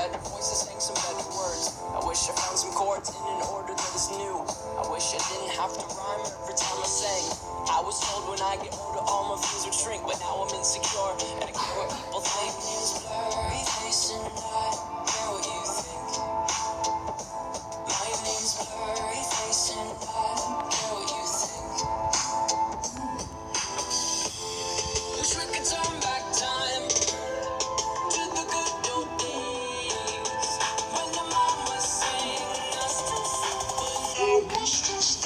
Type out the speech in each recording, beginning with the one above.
better voices sang some better words. I wish I found some chords in an order that is new. I wish I didn't have to rhyme every time I sang. I was told when I get older all my fears would shrink, but now I'm insecure and I care what people think. My name's Blurry Face and I care what you think. My name's Blurry Face and I care what you think. Wish we could turn back time to the good old days when the mama sang us to sleep, but now it's just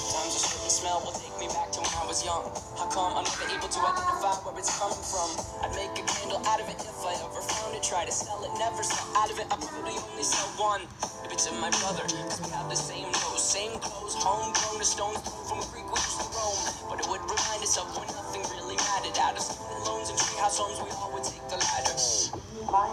sometimes a certain smell will take me back to when I was young. How come I'm never able to identify where it's coming from? I'd make a candle out of it if I ever found it. Try to sell it, never sell out of it. I probably only sell one. Maybe to my brother, cause we have the same nose, same clothes, homegrown, a stone's throw from a creek we used to roam. But it would remind us of when nothing really mattered. Out of student loans and treehouse homes, we all would take the ladder. My